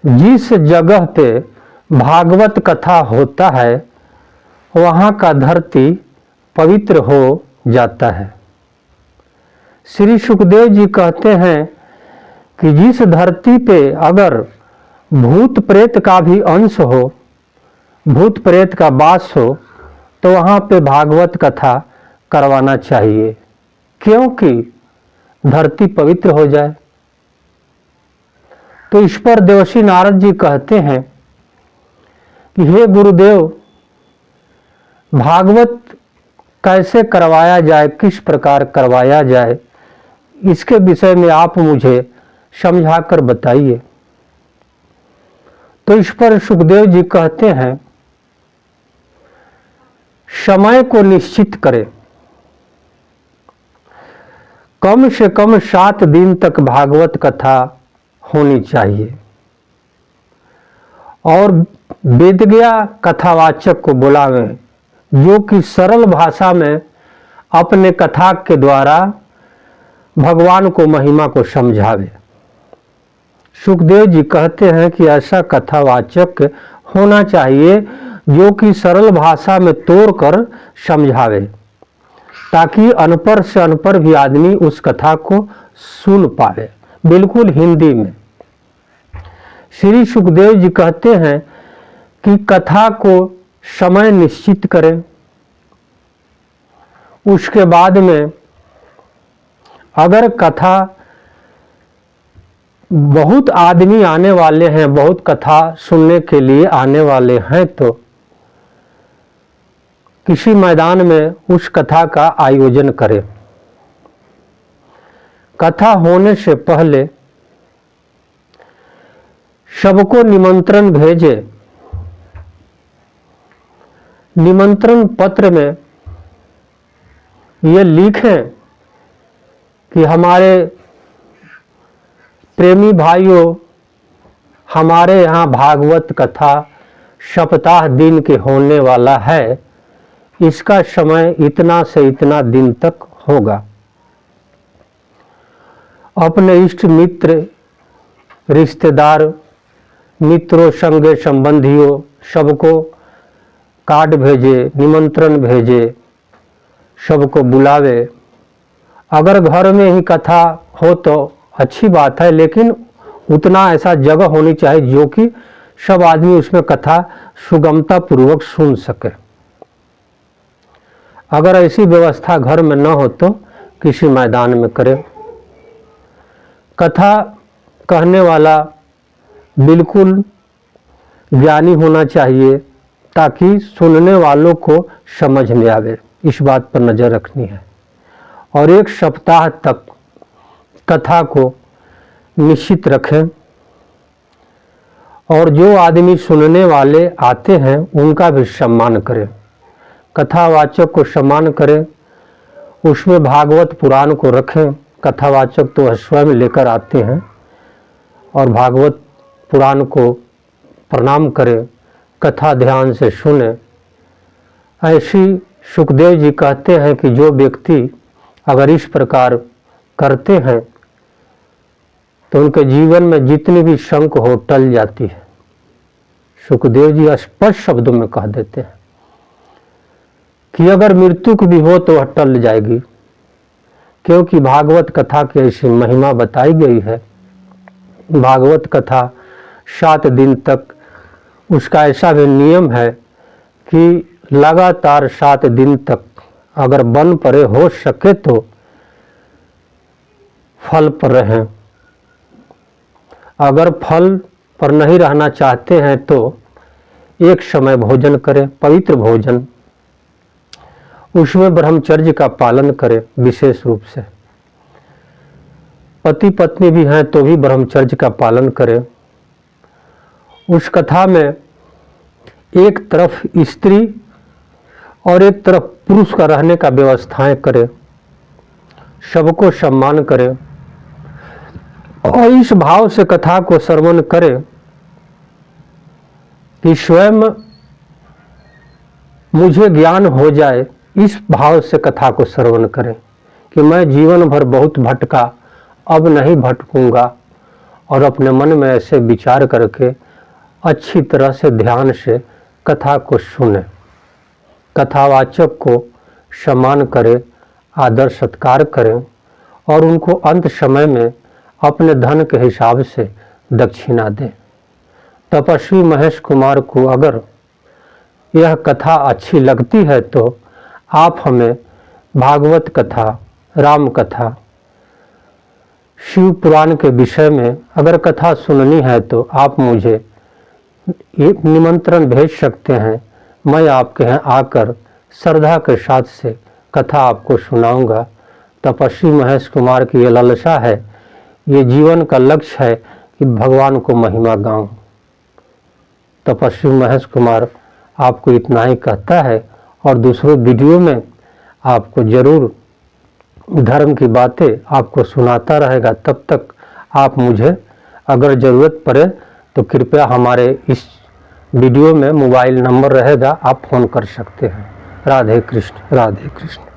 जिस जगह पे भागवत कथा होता है वहाँ का धरती पवित्र हो जाता है। श्री सुखदेव जी कहते हैं कि जिस धरती पे अगर भूत प्रेत का भी अंश हो, भूत प्रेत का वास हो, तो वहाँ पे भागवत कथा करवाना चाहिए, क्योंकि धरती पवित्र हो जाए। तो इस पर देवर्षि नारद जी कहते हैं कि हे गुरुदेव, भागवत कैसे करवाया जाए, किस प्रकार करवाया जाए, इसके विषय में आप मुझे समझाकर बताइए। तो इस पर सुखदेव जी कहते हैं, समय को निश्चित करें। कम से कम 7 दिन तक भागवत कथा होनी चाहिए और वेदज्ञ कथावाचक को बुलावें, जो कि सरल भाषा में अपने कथा के द्वारा भगवान को महिमा को समझावे। सुखदेव जी कहते हैं कि ऐसा कथावाचक होना चाहिए जो कि सरल भाषा में तोड़कर समझावे, ताकि अनपढ़ से अनपढ़ भी आदमी उस कथा को सुन पावे, बिल्कुल हिंदी में। श्री सुखदेव जी कहते हैं कि कथा को समय निश्चित करें। उसके बाद में अगर कथा बहुत आदमी आने वाले हैं, बहुत कथा सुनने के लिए आने वाले हैं, तो किसी मैदान में उस कथा का आयोजन करें। कथा होने से पहले सबको निमंत्रण भेजे। निमंत्रण पत्र में ये लिखें कि हमारे प्रेमी भाइयों, हमारे यहाँ भागवत कथा सप्ताह दिन के होने वाला है, इसका समय इतना से इतना दिन तक होगा। अपने इष्ट मित्र, रिश्तेदार, मित्रों, संगे संबंधियों सबको कार्ड भेजे, निमंत्रण भेजे, सबको बुलावे। अगर घर में ही कथा हो तो अच्छी बात है, लेकिन उतना ऐसा जगह होनी चाहिए जो कि सब आदमी उसमें कथा सुगमता पूर्वक सुन सके। अगर ऐसी व्यवस्था घर में न हो तो किसी मैदान में करें। कथा कहने वाला बिल्कुल ज्ञानी होना चाहिए, ताकि सुनने वालों को समझ में आवे। इस बात पर नज़र रखनी है। और 1 सप्ताह तक कथा को निश्चित रखें और जो आदमी सुनने वाले आते हैं उनका भी सम्मान करें। कथावाचक को सम्मान करें, उसमें भागवत पुराण को रखें। कथावाचक तो स्वयं लेकर आते हैं और भागवत पुराण को प्रणाम करें, कथा ध्यान से सुने। ऐसी सुखदेव जी कहते हैं कि जो व्यक्ति अगर इस प्रकार करते हैं तो उनके जीवन में जितनी भी शंक हो टल जाती है। सुखदेव जी स्पष्ट शब्दों में कह देते हैं कि अगर मृत्यु की भी हो तो वह टल जाएगी, क्योंकि भागवत कथा की ऐसी महिमा बताई गई है। भागवत कथा 7 दिन तक, उसका ऐसा भी नियम है कि लगातार 7 दिन तक अगर बन पड़े, हो सके तो फल पर रहें। अगर फल पर नहीं रहना चाहते हैं तो एक समय भोजन करें, पवित्र भोजन। उसमें ब्रह्मचर्य का पालन करें विशेष रूप से। पति पत्नी भी हैं तो भी ब्रह्मचर्य का पालन करें। उस कथा में एक तरफ स्त्री और एक तरफ पुरुष का रहने का व्यवस्थाएं करें, सबको सम्मान करें और इस भाव से कथा को श्रवण करें कि स्वयं मुझे ज्ञान हो जाए। इस भाव से कथा को श्रवण करें कि मैं जीवन भर बहुत भटका, अब नहीं भटकूंगा और अपने मन में ऐसे विचार करके अच्छी तरह से ध्यान से कथा को सुने। कथावाचक को सम्मान करें, आदर सत्कार करें और उनको अंत समय में अपने धन के हिसाब से दक्षिणा दें। तपस्वी महेश कुमार को अगर यह कथा अच्छी लगती है तो आप हमें भागवत कथा, राम कथा, शिव पुराण के विषय में अगर कथा सुननी है तो आप मुझे एक निमंत्रण भेज सकते हैं। मैं आपके यहाँ आकर श्रद्धा के साथ से कथा आपको सुनाऊंगा। तपस्वी महेश कुमार की ये लालसा है, ये जीवन का लक्ष्य है कि भगवान को महिमा गाऊं। तपस्वी महेश कुमार आपको इतना ही कहता है और दूसरों वीडियो में आपको जरूर धर्म की बातें आपको सुनाता रहेगा। तब तक आप मुझे अगर ज़रूरत पड़े तो कृपया हमारे इस वीडियो में मोबाइल नंबर रहेगा, आप फ़ोन कर सकते हैं। राधे कृष्ण, राधे कृष्ण।